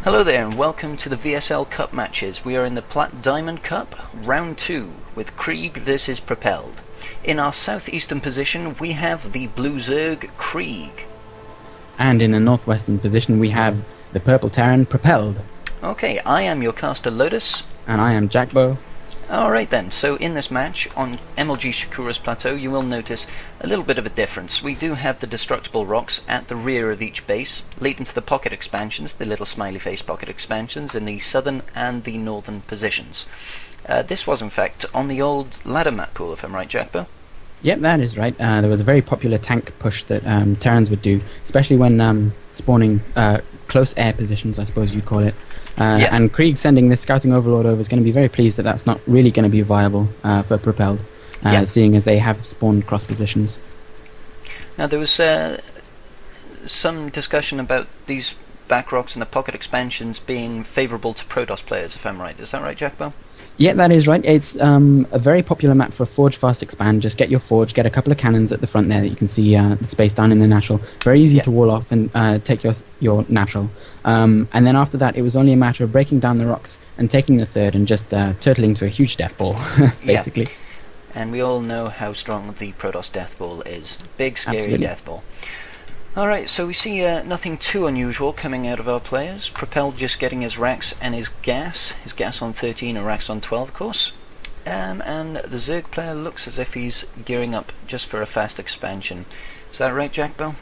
Hello there and welcome to the VSL Cup matches. We are in the Plat Diamond Cup, round 2, with Krieg versus Propelled. In our southeastern position we have the blue Zerg Krieg. And in the northwestern position we have the purple Terran Propelled. Okay, I am your caster Lotus. And I am Jackbo. Alright then, so in this match on MLG Shakura's plateau you will notice a little bit of a difference. We do have the destructible rocks at the rear of each base, leading to the pocket expansions, the little smiley face pocket expansions in the southern and the northern positions. This was in fact on the old ladder map pool, if I'm right, Jackbo? Yep, that is right. There was a very popular tank push that Terrans would do, especially when spawning close air positions, I suppose you'd call it. And Krieg sending this scouting overlord over is going to be very pleased that that's not really going to be viable for Propelled, seeing as they have spawned cross positions. Now there was some discussion about these back rocks and the pocket expansions being favourable to Protoss players, if I'm right. Is that right, Jackbo? Yeah, that is right. It's a very popular map for Forge Fast Expand. Just get your Forge, get a couple of cannons at the front there that you can see the space down in the natural. Very easy to wall off and take your natural. And then after that, it was only a matter of breaking down the rocks and taking the third and just turtling to a huge death ball, basically. Yeah. And we all know how strong the Protoss death ball is. Big, scary Absolutely. death ball. Alright, so we see nothing too unusual coming out of our players. Propelled just getting his racks and his gas on 13 and racks on 12, of course. And the Zerg player looks as if he's gearing up just for a fast expansion. Is that right, Jackbo?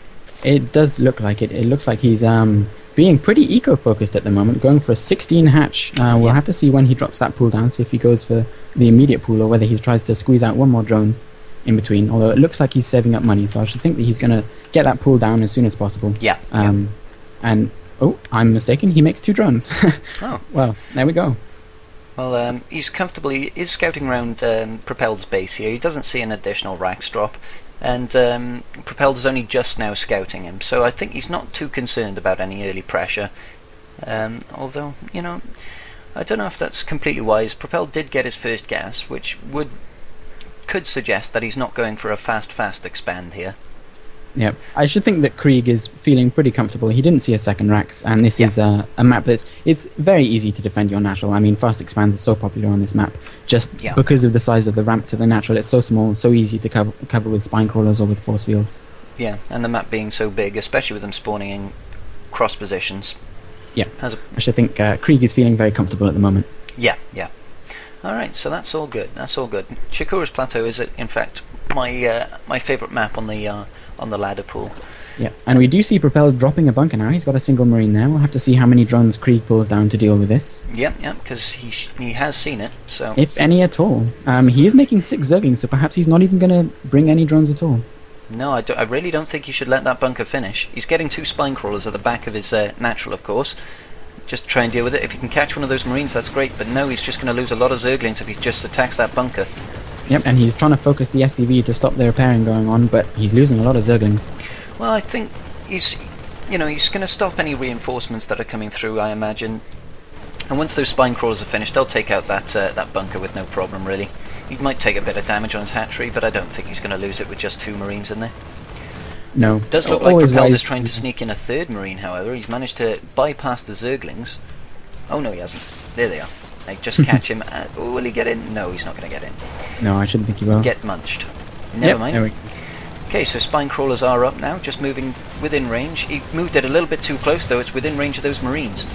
It does look like it. It looks like he's being pretty eco-focused at the moment, going for a 16 hatch. We'll have to see when he drops that pool down, see if he goes for the immediate pool or whether he tries to squeeze out one more drone in between, although it looks like he's saving up money, so I should think that he's going to get that pool down as soon as possible. Yeah. And, oh, I'm mistaken, he makes 2 drones. Oh. Well, there we go. Well, he's comfortably, he's scouting around Propelled's base here. He doesn't see an additional racks drop, and Propelled is only just now scouting him, so I think he's not too concerned about any early pressure. Although, you know, I don't know if that's completely wise. Propelled did get his first gas, which could suggest that he's not going for a fast expand here. Yep. I should think that Krieg is feeling pretty comfortable. He didn't see a second racks, and this is a map it's very easy to defend your natural. I mean, fast expands is so popular on this map, just because of the size of the ramp to the natural. It's so small, so easy to cover with spine crawlers or with force fields. Yeah, and the map being so big, especially with them spawning in cross positions. Yeah, I should think Krieg is feeling very comfortable at the moment. Yeah. Alright, so that's all good. Shakura's Plateau is, in fact, my favourite map on the ladder pool. Yeah, and we do see Propelled dropping a bunker now. He's got a single marine there. We'll have to see how many drones Krieg pulls down to deal with this. Yeah, because he has seen it, so... If any at all. He is making 6 Zerglings, so perhaps he's not even going to bring any drones at all. No, I really don't think he should let that bunker finish. He's getting 2 spine crawlers at the back of his natural, of course. Just try and deal with it. If he can catch one of those marines, that's great, but no, he's just going to lose a lot of Zerglings if he just attacks that bunker. Yep, and he's trying to focus the SCV to stop the repairing going on, but he's losing a lot of Zerglings. Well, I think he's going to stop any reinforcements that are coming through, I imagine. And once those spine crawlers are finished, they'll take out that bunker with no problem, really. He might take a bit of damage on his hatchery, but I don't think he's going to lose it with just 2 marines in there. No. It does look like Propelled is trying to sneak in a 3rd marine, however. He's managed to bypass the Zerglings. Oh no, he hasn't. There they are. They just catch him. Will he get in? No, he's not going to get in. No, I shouldn't think he will. Get munched. Never mind. There we go. Okay, so spine crawlers are up now, just moving within range. He moved it a little bit too close, though. It's within range of those marines.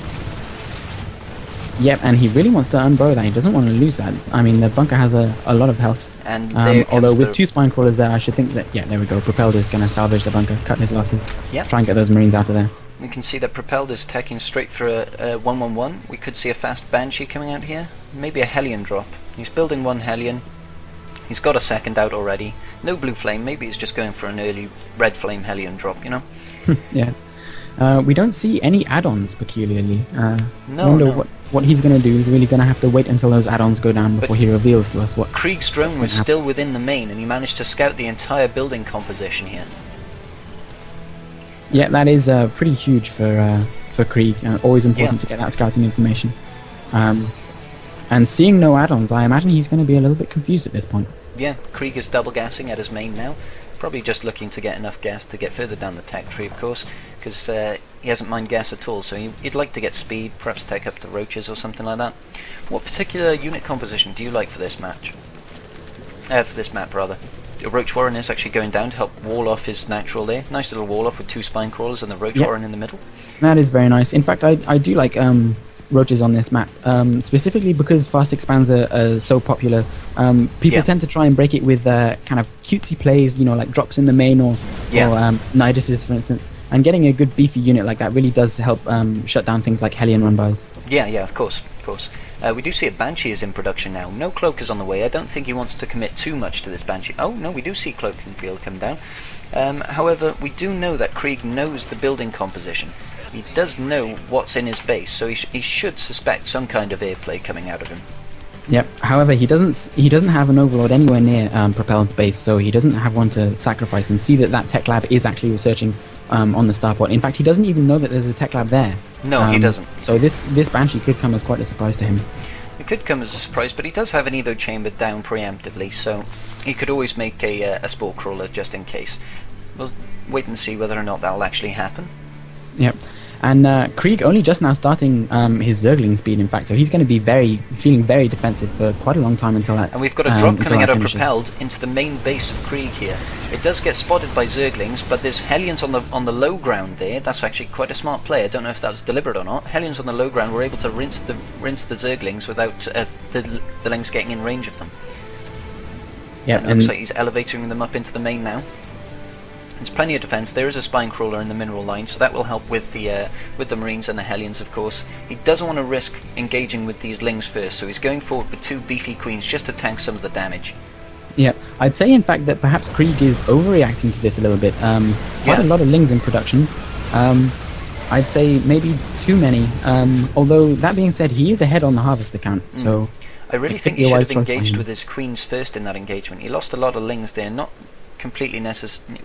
Yep, and he really wants to unbow that. He doesn't want to lose that. I mean, the bunker has a lot of health. And although with 2 spine crawlers there, I should think that, yeah, there we go. Propelled is going to salvage the bunker, cut his losses, try and get those marines out of there. We can see that Propelled is taking straight for a 1-1-1. We could see a fast Banshee coming out here. Maybe a Hellion drop. He's building 1 Hellion. He's got a 2nd out already. No blue flame. Maybe he's just going for an early red flame Hellion drop, you know? Yes. We don't see any add-ons, peculiarly. No, I wonder what he's going to do. He's really going to have to wait until those add-ons go down before he reveals to us what... Krieg's drone was still within the main, and he managed to scout the entire building composition here. Yeah, that is pretty huge for Krieg. Always important to get that scouting information. And seeing no add-ons, I imagine he's going to be a little bit confused at this point. Yeah, Krieg is double gassing at his main now. Probably just looking to get enough gas to get further down the tech tree, of course, because he hasn't mined gas at all, so he'd like to get speed, perhaps take up the roaches or something like that. What particular unit composition do you like for this match? For this map, rather. The Roach Warren is actually going down to help wall off his natural there. Nice little wall off with 2 spine crawlers and the Roach Warren in the middle. That is very nice. In fact, I do like roaches on this map, specifically because fast expands are so popular. People tend to try and break it with kind of cutesy plays, you know, like drops in the main or Niduses, for instance. And getting a good beefy unit like that really does help shut down things like Hellion run-bys. Yeah, of course. We do see a Banshee is in production now. No Cloak is on the way. I don't think he wants to commit too much to this Banshee. Oh, no, we do see Cloak and Field come down. However, we do know that Krieg knows the building composition. He does know what's in his base, so he should suspect some kind of airplay coming out of him. Yep. However, he doesn't have an Overlord anywhere near Propelled's base, so he doesn't have one to sacrifice and see that tech lab is actually researching on the starport. In fact, he doesn't even know that there's a tech lab there. No, he doesn't. So this Banshee could come as quite a surprise to him. It could come as a surprise, but he does have an Evo chamber down preemptively, so he could always make a Spore Crawler just in case. We'll wait and see whether or not that'll actually happen. Yep. And Krieg only just now starting his Zergling speed, in fact, so he's going to be feeling very defensive for quite a long time until that. And we've got a drop coming out of Propelled into the main base of Krieg here. It does get spotted by Zerglings, but there's Hellions on the low ground there. That's actually quite a smart play. I don't know if that was deliberate or not. Hellions on the low ground were able to rinse the Zerglings without the Lings getting in range of them. Yeah, and it looks like he's elevating them up into the main now. There's plenty of defense. There is a spine crawler in the mineral line, so that will help with the Marines and the Hellions, of course. He doesn't want to risk engaging with these Lings first, so he's going forward with 2 beefy Queens just to tank some of the damage. Yeah, I'd say in fact that perhaps Krieg is overreacting to this a little bit. Quite a lot of Lings in production. I'd say maybe too many. Although that being said, he is ahead on the harvester count, so I really think he should have engaged with his Queens first in that engagement. He lost a lot of Lings there, not completely necessary,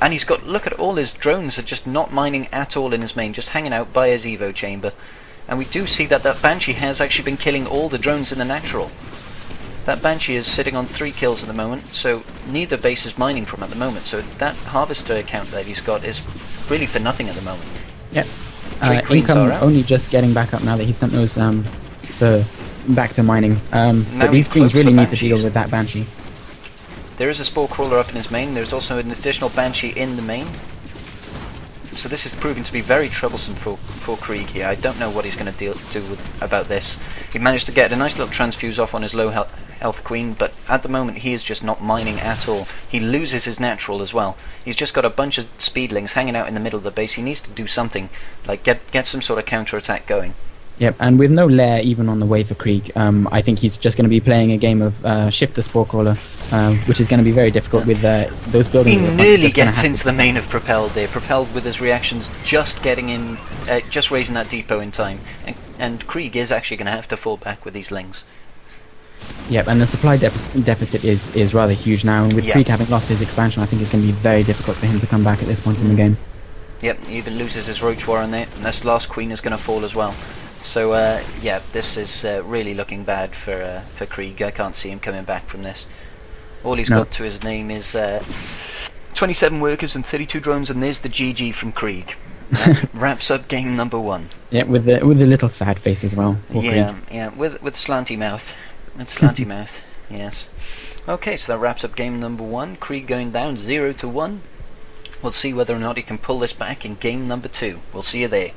and he's got, look at all his drones are just not mining at all in his main, just hanging out by his Evo chamber. And we do see that Banshee has actually been killing all the drones in the natural. That Banshee is sitting on 3 kills at the moment, so neither base is mining from at the moment, so that harvester account that he's got is really for nothing at the moment. Yep. Income only just getting back up now that he sent those back to mining. But these Queens really need to deal with that Banshee. There is a Spore Crawler up in his main. There's also an additional Banshee in the main. So this is proving to be very troublesome for Krieg here. I don't know what he's going to do about this. He managed to get a nice little transfuse off on his low health Queen, but at the moment he is just not mining at all. He loses his natural as well. He's just got a bunch of Speedlings hanging out in the middle of the base. He needs to do something, like get some sort of counter-attack going. Yep, and with no lair even on the way for Krieg, I think he's just going to be playing a game of Shift the Spore Crawler, which is going to be very difficult with those buildings. He nearly gets into the main of Propelled there. Propelled with his reactions just getting in, just raising that depot in time. And Krieg is actually going to have to fall back with these Lings. Yep, and the supply deficit is rather huge now, and with Krieg having lost his expansion, I think it's going to be very difficult for him to come back at this point in the game. Yep, he even loses his Roach Warren there, and this last Queen is going to fall as well. So yeah, this is really looking bad for Krieg. I can't see him coming back from this. All he's got to his name is 27 workers and 32 drones, and there's the GG from Krieg. That wraps up game number 1. Yeah, with the little sad face as well. Yeah, with slanty mouth. With slanty mouth. Yes. Okay, so that wraps up game number 1. Krieg going down 0-1. We'll see whether or not he can pull this back in game number 2. We'll see you there.